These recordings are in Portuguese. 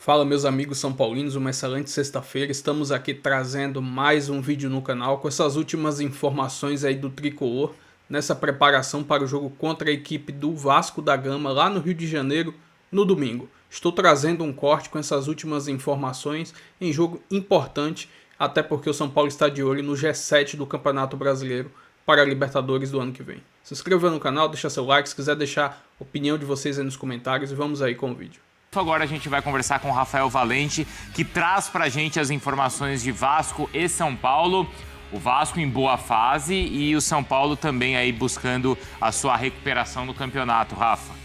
Fala meus amigos são paulinos, uma excelente sexta-feira, estamos aqui trazendo mais um vídeo no canal com essas últimas informações aí do Tricolor, nessa preparação para o jogo contra a equipe do Vasco da Gama lá no Rio de Janeiro no domingo. Estou trazendo um corte com essas últimas informações em jogo importante, até porque o São Paulo está de olho no G7 do Campeonato Brasileiro para a Libertadores do ano que vem. Se inscreva no canal, deixa seu like, se quiser deixar a opinião de vocês aí nos comentários e vamos aí com o vídeo. Agora a gente vai conversar com o Rafael Valente, que traz pra gente as informações de Vasco e São Paulo. O Vasco em boa fase e o São Paulo também aí buscando a sua recuperação no campeonato, Rafa.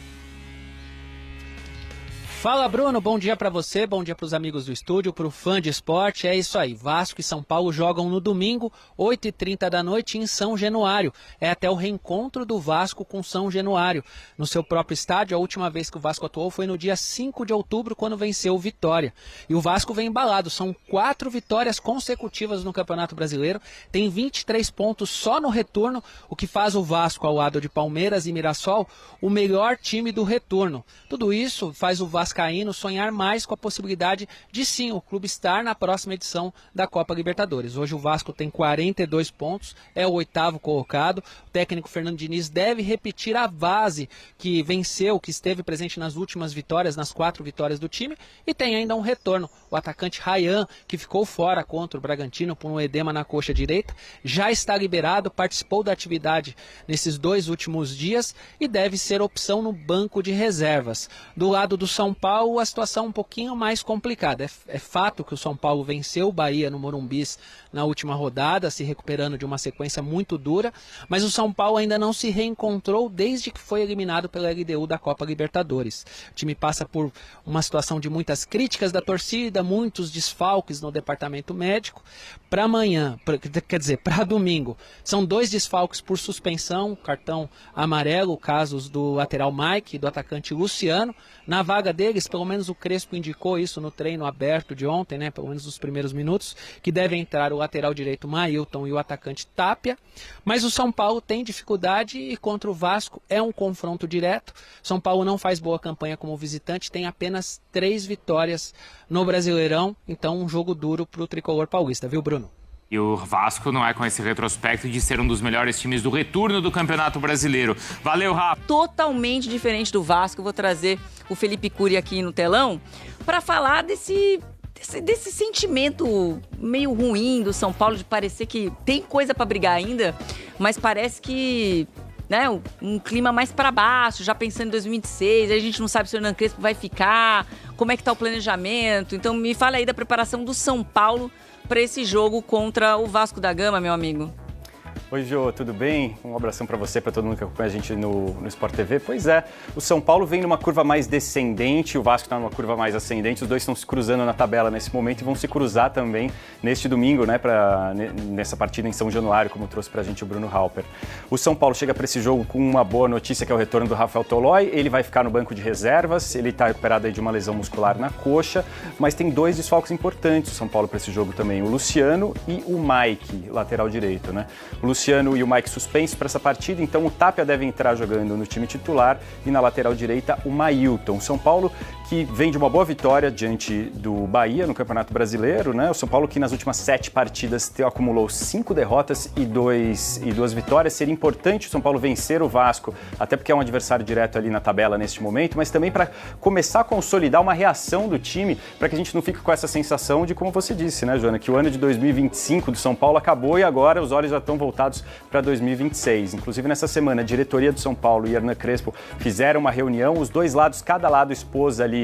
Fala Bruno, bom dia pra você, bom dia pros amigos do estúdio, pro fã de esporte, é isso aí, Vasco e São Paulo jogam no domingo, 8h30 da noite em São Januário, é até o reencontro do Vasco com São Januário, no seu próprio estádio. A última vez que o Vasco atuou foi no dia 5 de outubro, quando venceu o Vitória, e o Vasco vem embalado, são 4 vitórias consecutivas no Campeonato Brasileiro, tem 23 pontos só no retorno, o que faz o Vasco, ao lado de Palmeiras e Mirassol, o melhor time do retorno. Tudo isso faz o Vascaíno sonhar mais com a possibilidade de sim o clube estar na próxima edição da Copa Libertadores. Hoje o Vasco tem 42 pontos, é o 8º colocado. O técnico Fernando Diniz deve repetir a base que venceu, que esteve presente nas últimas vitórias, nas 4 vitórias do time, e tem ainda um retorno. O atacante Ryan, que ficou fora contra o Bragantino por um edema na coxa direita, já está liberado, participou da atividade nesses 2 últimos dias e deve ser opção no banco de reservas. Do lado do São Paulo, a situação é um pouquinho mais complicada. É fato que o São Paulo venceu o Bahia no Morumbis na última rodada, se recuperando de uma sequência muito dura, mas o São Paulo ainda não se reencontrou desde que foi eliminado pela LDU da Copa Libertadores. O time passa por uma situação de muitas críticas da torcida, muitos desfalques no departamento médico. Para amanhã, para domingo, são 2 desfalques por suspensão, cartão amarelo, casos do lateral Mike e do atacante Luciano. Na vaga deles, pelo menos o Crespo indicou isso no treino aberto de ontem, né, pelo menos nos primeiros minutos, que deve entrar o lateral direito Mailton e o atacante Tapia. Mas o São Paulo tem dificuldade e contra o Vasco é um confronto direto. São Paulo não faz boa campanha como visitante, tem apenas 3 vitórias no Brasileirão, então um jogo duro para o tricolor paulista, viu Bruno? E o Vasco não é com esse retrospecto de ser um dos melhores times do retorno do Campeonato Brasileiro. Valeu, Rafa! Totalmente diferente do Vasco, eu vou trazer o Felipe Cury aqui no telão para falar desse sentimento meio ruim do São Paulo, de parecer que tem coisa para brigar ainda, mas parece que, né, um clima mais para baixo, já pensando em 2026, a gente não sabe se o Hernan Crespo vai ficar, como é que tá o planejamento. Então me fala aí da preparação do São Paulo para esse jogo contra o Vasco da Gama, meu amigo. Oi, Jô, tudo bem? Um abração para você, para todo mundo que acompanha a gente no Sport TV. Pois é, o São Paulo vem numa curva mais descendente, o Vasco está numa curva mais ascendente, os dois estão se cruzando na tabela nesse momento e vão se cruzar também neste domingo, né, nessa partida em São Januário, como trouxe para a gente o Bruno Halper. O São Paulo chega para esse jogo com uma boa notícia, que é o retorno do Rafael Tolói. Ele vai ficar no banco de reservas, ele está recuperado aí de uma lesão muscular na coxa, mas tem 2 desfalques importantes o São Paulo para esse jogo também, o Luciano e o Mike, lateral direito, né? O Luciano e o Mike suspensos para essa partida, então o Tapia deve entrar jogando no time titular e na lateral direita o Mailton. São Paulo que vem de uma boa vitória diante do Bahia no Campeonato Brasileiro, né? O São Paulo que nas últimas 7 partidas acumulou 5 derrotas e 2 vitórias. Seria importante o São Paulo vencer o Vasco, até porque é um adversário direto ali na tabela neste momento, mas também para começar a consolidar uma reação do time, para que a gente não fique com essa sensação de, como você disse, né, Joana, que o ano de 2025 do São Paulo acabou e agora os olhos já estão voltados para 2026. Inclusive, nessa semana, a diretoria do São Paulo e Hernan Crespo fizeram uma reunião, os 2 lados, cada lado expôs ali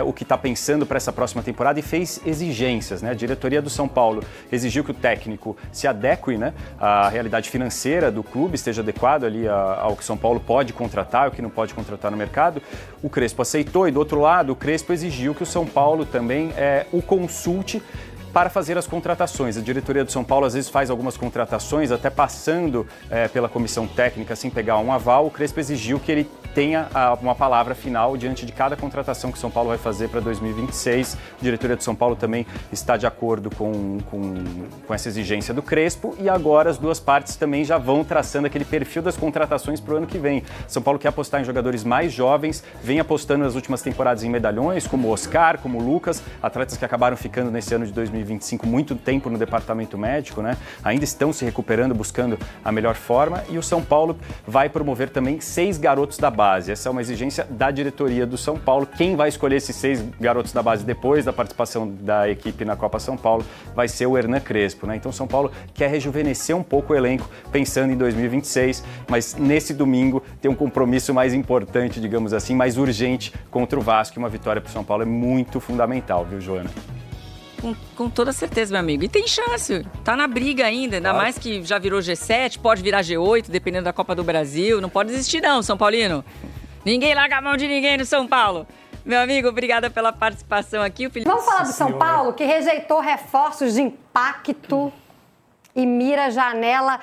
o que está pensando para essa próxima temporada e fez exigências, né? A diretoria do São Paulo exigiu que o técnico se adeque, né, à realidade financeira do clube, esteja adequado ali ao que o São Paulo pode contratar, o que não pode contratar no mercado. O Crespo aceitou e, do outro lado, o Crespo exigiu que o São Paulo também o consulte para fazer as contratações. A diretoria do São Paulo às vezes faz algumas contratações, até passando pela comissão técnica, sem pegar um aval. O Crespo exigiu que ele tenha uma palavra final diante de cada contratação que o São Paulo vai fazer para 2026. A diretoria do São Paulo também está de acordo com essa exigência do Crespo, e agora as duas partes também já vão traçando aquele perfil das contratações para o ano que vem. São Paulo quer apostar em jogadores mais jovens, vem apostando nas últimas temporadas em medalhões, como o Oscar, como o Lucas, atletas que acabaram ficando nesse ano de 2025 muito tempo no departamento médico, né? Ainda estão se recuperando, buscando a melhor forma, e o São Paulo vai promover também 6 garotos da base. Essa é uma exigência da diretoria do São Paulo. Quem vai escolher esses 6 garotos da base depois da participação da equipe na Copa São Paulo vai ser o Hernan Crespo, né? Então São Paulo quer rejuvenescer um pouco o elenco pensando em 2026, mas nesse domingo tem um compromisso mais importante, digamos assim, mais urgente contra o Vasco, e uma vitória para o São Paulo é muito fundamental, viu, Joana? Com toda certeza, meu amigo. E tem chance, tá na briga ainda mais que já virou G7, pode virar G8, dependendo da Copa do Brasil. Não pode desistir não, São Paulino. Ninguém larga a mão de ninguém no São Paulo. Meu amigo, obrigada pela participação aqui. Vamos falar do São Paulo, que rejeitou reforços de impacto e mira a janela...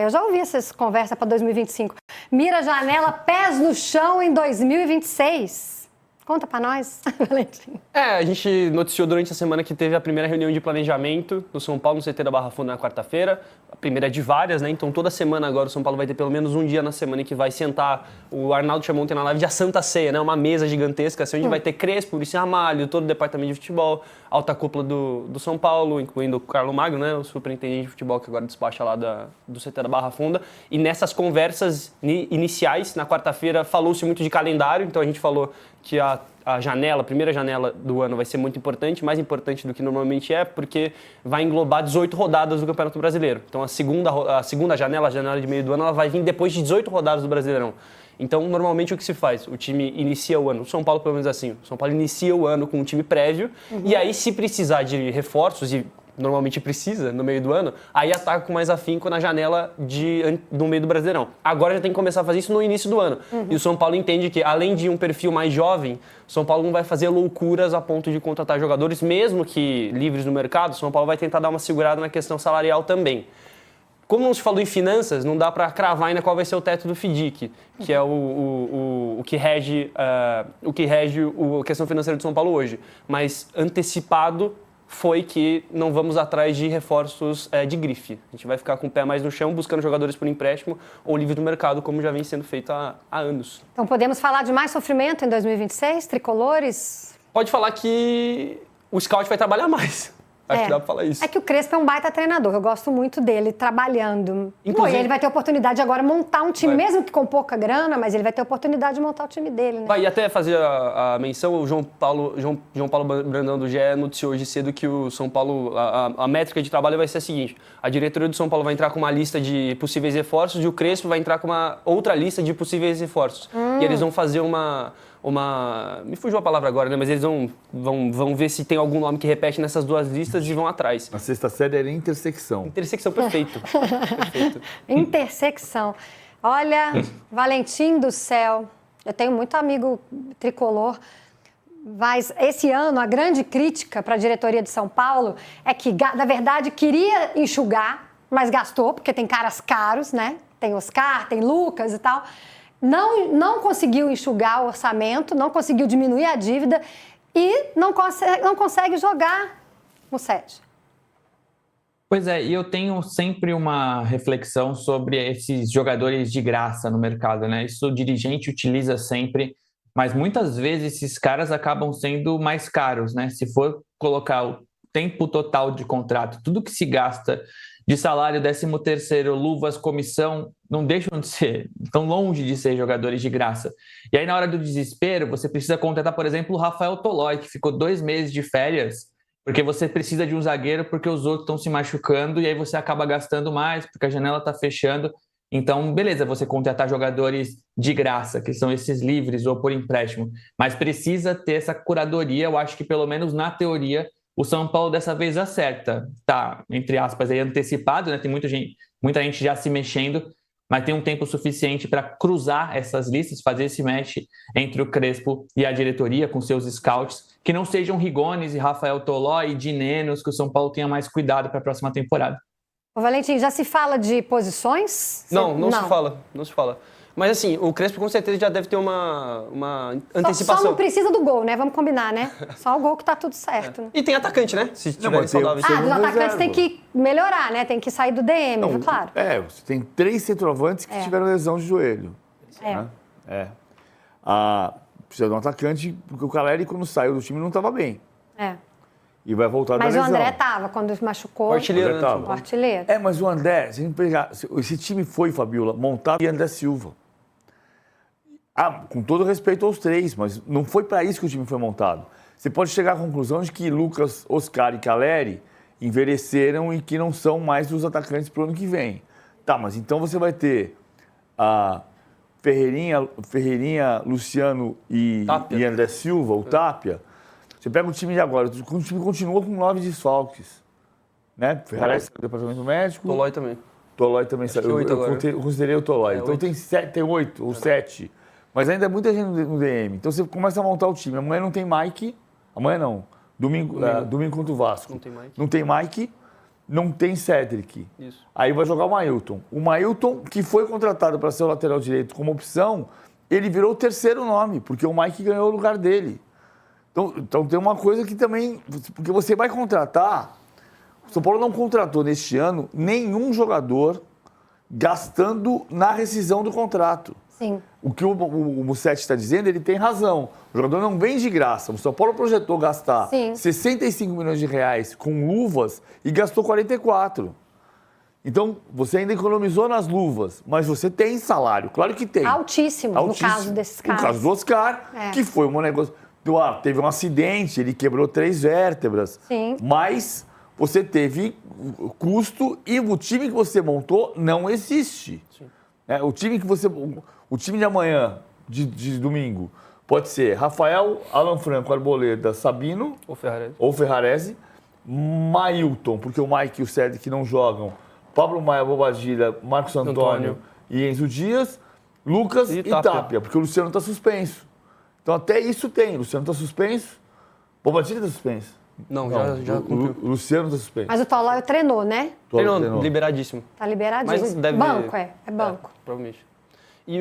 eu já ouvi essas conversas para 2025. Mira a janela, pés no chão em 2026. Conta pra nós, Valentim. A gente noticiou durante a semana que teve a primeira reunião de planejamento do São Paulo no CT da Barra Funda na quarta-feira. A primeira de várias, né? Então toda semana agora o São Paulo vai ter pelo menos um dia na semana em que vai sentar. O Arnaldo chamou ontem na live de a Santa Ceia, né? Uma mesa gigantesca, assim, onde vai ter Crespo, Maurício Ramalho, todo o departamento de futebol, alta cúpula do São Paulo, incluindo o Carlos Magno, né? O superintendente de futebol que agora despacha lá do CT da Barra Funda. E nessas conversas iniciais, na quarta-feira, falou-se muito de calendário, então a gente falou que a primeira janela do ano vai ser muito importante, mais importante do que normalmente é, porque vai englobar 18 rodadas do Campeonato Brasileiro. Então a segunda janela, a janela de meio do ano, ela vai vir depois de 18 rodadas do Brasileirão. Então, normalmente, o que se faz? O time inicia o ano, o São Paulo pelo menos assim, o São Paulo inicia o ano com um time prévio, e aí se precisar de reforços, e normalmente precisa no meio do ano, aí ataca com mais afinco na janela no meio do Brasileirão. Agora já tem que começar a fazer isso no início do ano. E o São Paulo entende que, além de um perfil mais jovem, o São Paulo não vai fazer loucuras a ponto de contratar jogadores, mesmo que livres no mercado. O São Paulo vai tentar dar uma segurada na questão salarial também. Como não se falou em finanças, não dá para cravar ainda qual vai ser o teto do FDIC, que é o que rege a questão financeira do São Paulo hoje. Mas antecipado foi que não vamos atrás de reforços de grife. A gente vai ficar com o pé mais no chão, buscando jogadores por empréstimo ou livre do mercado, como já vem sendo feito há anos. Então podemos falar de mais sofrimento em 2026, tricolores? Pode falar que o scout vai trabalhar mais. Acho que dá pra falar isso. É que o Crespo é um baita treinador, eu gosto muito dele trabalhando. Inclusive, ele vai ter oportunidade de agora montar um time, mesmo que com pouca grana, mas ele vai ter oportunidade de montar o time dele, né? Vai, e até fazer a menção, o João Paulo Brandão do GE noticiou hoje cedo que o São Paulo, a métrica de trabalho vai ser a seguinte: a diretoria do São Paulo vai entrar com uma lista de possíveis reforços e o Crespo vai entrar com uma outra lista de possíveis reforços. E eles vão fazer me fugiu a palavra agora, né? Mas eles vão ver se tem algum nome que repete nessas duas listas e vão atrás. A sexta série era intersecção. Intersecção, perfeito. Perfeito. Intersecção. Olha, Valentim do céu, eu tenho muito amigo tricolor, mas esse ano a grande crítica para a diretoria de São Paulo é que, na verdade, queria enxugar, mas gastou, porque tem caras caros, né? Tem Oscar, tem Lucas e tal. Não conseguiu enxugar o orçamento, não conseguiu diminuir a dívida e não consegue jogar o Sérgio. Pois é, e eu tenho sempre uma reflexão sobre esses jogadores de graça no mercado, né? Isso o dirigente utiliza sempre, mas muitas vezes esses caras acabam sendo mais caros, né? Se for colocar o tempo total de contrato, tudo que se gasta de salário, 13º, luvas, comissão, não deixam de ser, tão longe de ser jogadores de graça. E aí, na hora do desespero, você precisa contratar, por exemplo, o Rafael Tolói, que ficou 2 meses de férias, porque você precisa de um zagueiro, porque os outros estão se machucando, e aí você acaba gastando mais, porque a janela está fechando. Então, beleza, você contratar jogadores de graça, que são esses livres ou por empréstimo, mas precisa ter essa curadoria. Eu acho que, pelo menos na teoria, o São Paulo dessa vez acerta. Tá, entre aspas, aí antecipado, né? Tem muita gente já se mexendo, mas tem um tempo suficiente para cruzar essas listas, fazer esse match entre o Crespo e a diretoria com seus scouts que não sejam Rigones e Rafael Toló e Dinenos, que o São Paulo tenha mais cuidado para a próxima temporada. Ô, Valentim, já se fala de posições? Não se fala. Mas assim, o Crespo com certeza já deve ter uma antecipação. Só não precisa do gol, né? Vamos combinar, né? Só o gol que tá tudo certo. Né? E tem atacante, né? Se tiver saudável. Os atacantes têm que melhorar, né? Tem que sair do DM, claro. Você tem 3 centroavantes que tiveram lesão de joelho. Precisa de um atacante, porque o Caleri, quando saiu do time, não estava bem. E vai voltar da lesão. Mas o André estava, quando machucou. O artilheiro. O artilheiro. Mas o André, se a gente pegar... Esse time foi, Fabiola, montado e André Silva. Com todo respeito aos 3, mas não foi para isso que o time foi montado. Você pode chegar à conclusão de que Lucas, Oscar e Caleri envelheceram e que não são mais os atacantes para o ano que vem. Tá, mas então você vai ter a Ferreirinha, Luciano e André Silva, o Tapia. Você pega o time de agora, o time continua com 9 desfalques. Né? Ferrari saiu do departamento médico. Tolói também saiu. Eu considerei o Tolói. Então tem 8 ou 7. Mas ainda é muita gente no DM. Então você começa a montar o time. Amanhã não tem Mike. Amanhã não. Domingo contra o Vasco. Não tem Mike. Não tem Cedric. Isso. Aí vai jogar o Mailton. O Mailton, que foi contratado para ser o lateral direito como opção, ele virou o 3º nome, porque o Mike ganhou o lugar dele. Então tem uma coisa que também... Porque você vai contratar... O São Paulo não contratou neste ano nenhum jogador gastando na rescisão do contrato. Sim. O que o Musetti está dizendo, ele tem razão. O jogador não vem de graça. O São Paulo projetou gastar 65 milhões de reais com luvas e gastou 44. Então, você ainda economizou nas luvas, mas você tem salário. Claro que tem. Altíssimo. No caso desses caras. No caso do Oscar, que foi um negócio... Teve um acidente, ele quebrou 3 vértebras. Sim. Mas você teve custo e o time que você montou não existe. O time de amanhã, de domingo, pode ser Rafael, Alan Franco, Arboleda, Sabino ou Ferrarese, Mailton, porque o Mike e o Cedric não jogam, Pablo Maia, Bobadilha, Marcos Antônio e Enzo Dias, Lucas e Tapia, porque o Luciano está suspenso. Então até isso tem, o Luciano está suspenso, Bobadilha está suspenso. Não, já cumpriu. O Luciano está suspenso. Mas o Tolói treinou, né? Treinou, liberadíssimo. Tá liberadíssimo. Mas deve... Banco, é banco. Provavelmente. E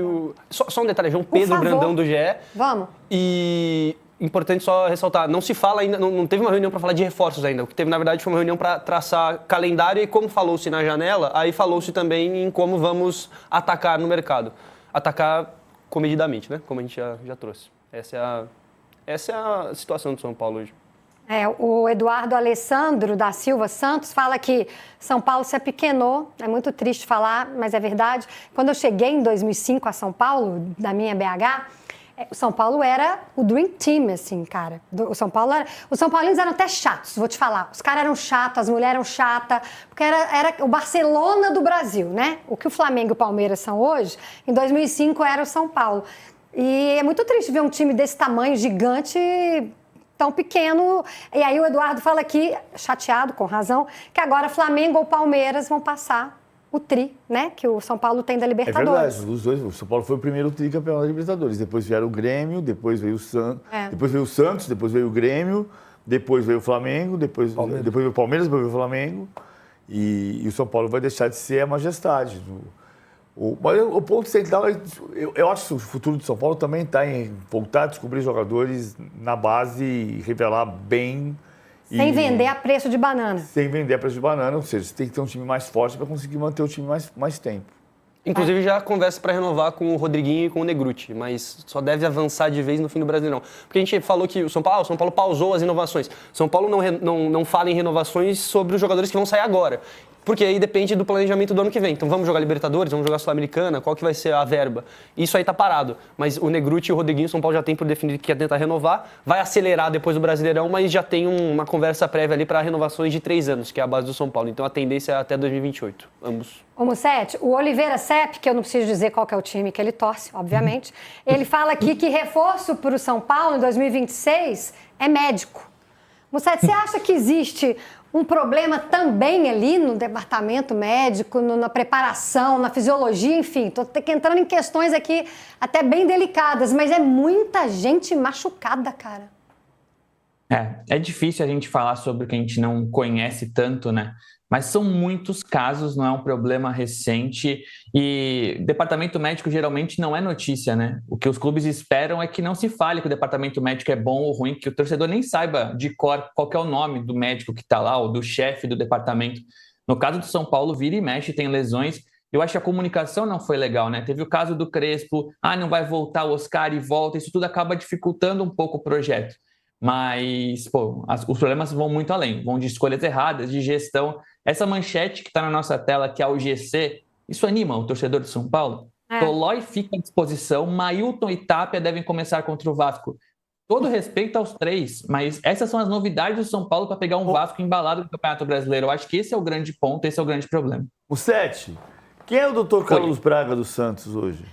só um detalhe, João Pedro Brandão do GE. Vamos. E importante só ressaltar, não se fala ainda, não teve uma reunião para falar de reforços ainda. O que teve, na verdade, foi uma reunião para traçar calendário e como falou-se na janela, aí falou-se também em como vamos atacar no mercado. Atacar comedidamente, né? Como a gente já trouxe. Essa é a situação do São Paulo hoje. O Eduardo Alessandro da Silva Santos fala que São Paulo se apequenou, é muito triste falar, mas é verdade. Quando eu cheguei em 2005 a São Paulo, da minha BH, o São Paulo era o Dream Team, assim, cara. Os São Paulinos eram até chatos, vou te falar. Os caras eram chatos, as mulheres eram chatas, porque era o Barcelona do Brasil, né? O que o Flamengo e o Palmeiras são hoje, em 2005 era o São Paulo. E é muito triste ver um time desse tamanho, gigante, tão pequeno. E aí o Eduardo fala aqui, chateado, com razão, que agora Flamengo ou Palmeiras vão passar o tri, né? Que o São Paulo tem da Libertadores. É verdade, os dois. O São Paulo foi o primeiro tri campeão da Libertadores. Depois vieram o Grêmio, depois veio o depois veio o Santos, depois veio o Grêmio, depois veio o Flamengo, depois veio o Palmeiras, depois veio o Flamengo. E o São Paulo vai deixar de ser a majestade. Mas o ponto central, eu acho que o futuro do São Paulo também está em voltar a descobrir jogadores na base e revelar bem. Sem vender a preço de banana. Sem vender a preço de banana, ou seja, você tem que ter um time mais forte para conseguir manter o time mais tempo. Inclusive já conversa para renovar com o Rodriguinho e com o Negrutti, mas só deve avançar de vez no fim do Brasileirão. Porque a gente falou que o São Paulo pausou as inovações. São Paulo não fala em renovações sobre os jogadores que vão sair agora. Porque aí depende do planejamento do ano que vem. Então vamos jogar Libertadores, vamos jogar Sul-Americana, qual que vai ser a verba? Isso aí tá parado. Mas o Negrutti e o Rodriguinho, São Paulo já tem por definido que quer tentar renovar. Vai acelerar depois do Brasileirão, mas já tem uma conversa prévia ali para renovações de 3 anos, que é a base do São Paulo. Então a tendência é até 2028, ambos. Ô Musetti, o Oliveira Sepp, que eu não preciso dizer qual que é o time que ele torce, obviamente, ele fala aqui que reforço para o São Paulo em 2026 é médico. Musetti, você acha que existe um problema também ali no departamento médico, na preparação, na fisiologia, enfim, estou entrando em questões aqui até bem delicadas, mas é muita gente machucada, cara. É difícil a gente falar sobre o que a gente não conhece tanto, né? Mas são muitos casos, não é um problema recente e departamento médico geralmente não é notícia, né? O que os clubes esperam é que não se fale que o departamento médico é bom ou ruim, que o torcedor nem saiba de cor qual que é o nome do médico que está lá ou do chefe do departamento. No caso do São Paulo, vira e mexe, tem lesões. Eu acho que a comunicação não foi legal, né? Teve o caso do Crespo, não vai voltar o Oscar e volta, isso tudo acaba dificultando um pouco o projeto. Mas, os problemas vão muito além, vão de escolhas erradas, de gestão. Essa manchete que está na nossa tela, que é o GC, isso anima o torcedor de São Paulo? Tolói fica à disposição, Mailton e Tapia devem começar contra o Vasco. Todo respeito aos três, mas essas são as novidades do São Paulo para pegar um Vasco embalado no Campeonato Brasileiro. Eu acho que esse é o grande ponto, esse é o grande problema. O 7, quem é o doutor Carlos Braga dos Santos hoje?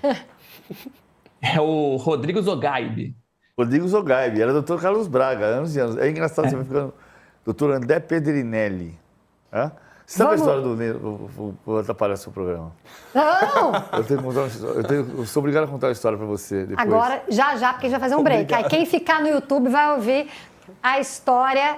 É o Rodrigo Zogaib. Rodrigo Zogaib, era doutor Carlos Braga, anos e anos. É engraçado, você vai ficando doutor André Pedrinelli. Você sabe a história do... Vou atrapalhar seu programa. Não! Eu sou obrigado a contar a história para você depois. Agora, já, porque a gente vai fazer um break. Aí quem ficar no YouTube vai ouvir a história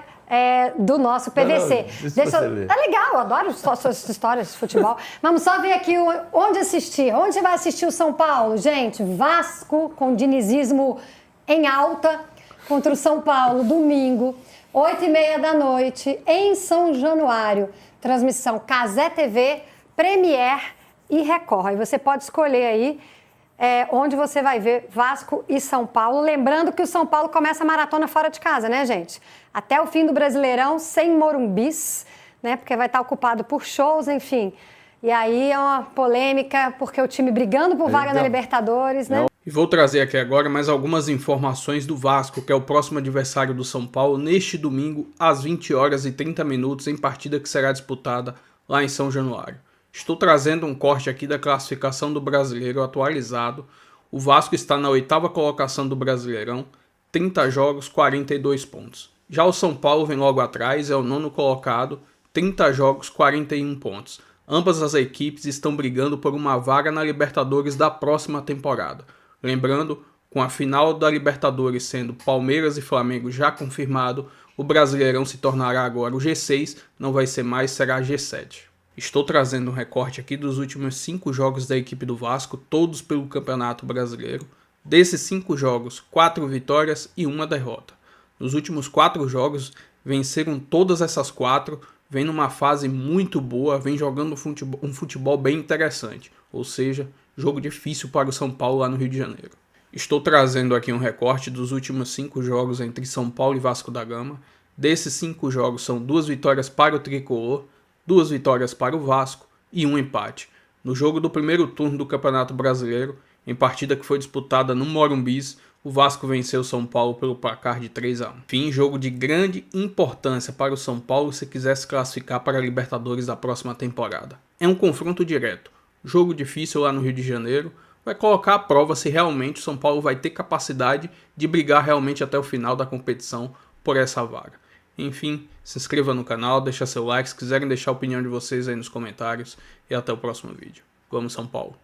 do nosso PVC. É legal, eu adoro suas histórias de futebol. Vamos só ver aqui onde assistir. Onde você vai assistir o São Paulo? Gente, Vasco com dinizismo em alta contra o São Paulo, domingo, 8h30 da noite, em São Januário. Transmissão Cazé TV, Premier e Record. Aí você pode escolher aí onde você vai ver Vasco e São Paulo. Lembrando que o São Paulo começa a maratona fora de casa, né, gente? Até o fim do Brasileirão, sem Morumbis, né? Porque vai estar ocupado por shows, enfim. E aí é uma polêmica, porque o time brigando por vaga na Libertadores, né? E vou trazer aqui agora mais algumas informações do Vasco, que é o próximo adversário do São Paulo, neste domingo, às 20h30, em partida que será disputada lá em São Januário. Estou trazendo um corte aqui da classificação do Brasileiro atualizado. O Vasco está na 8ª colocação do Brasileirão, 30 jogos, 42 pontos. Já o São Paulo vem logo atrás, é o 9º colocado, 30 jogos, 41 pontos. Ambas as equipes estão brigando por uma vaga na Libertadores da próxima temporada. Lembrando, com a final da Libertadores sendo Palmeiras e Flamengo já confirmado, o Brasileirão se tornará agora o G6, não vai ser mais, será G7. Estou trazendo um recorte aqui dos últimos 5 jogos da equipe do Vasco, todos pelo Campeonato Brasileiro. Desses 5 jogos, 4 vitórias e 1 derrota. Nos últimos 4 jogos, venceram todas essas 4, vem numa fase muito boa, vem jogando um futebol bem interessante. Ou seja, jogo difícil para o São Paulo lá no Rio de Janeiro. Estou trazendo aqui um recorte dos últimos 5 jogos entre São Paulo e Vasco da Gama. Desses 5 jogos são 2 vitórias para o Tricolor, 2 vitórias para o Vasco e 1 empate. No jogo do primeiro turno do Campeonato Brasileiro, em partida que foi disputada no Morumbis, o Vasco venceu o São Paulo pelo placar de 3-1. Enfim, jogo de grande importância para o São Paulo se quiser se classificar para a Libertadores da próxima temporada. É um confronto direto. Jogo difícil lá no Rio de Janeiro, vai colocar à prova se realmente o São Paulo vai ter capacidade de brigar realmente até o final da competição por essa vaga. Enfim, se inscreva no canal, deixa seu like, se quiserem deixar a opinião de vocês aí nos comentários e até o próximo vídeo. Vamos São Paulo!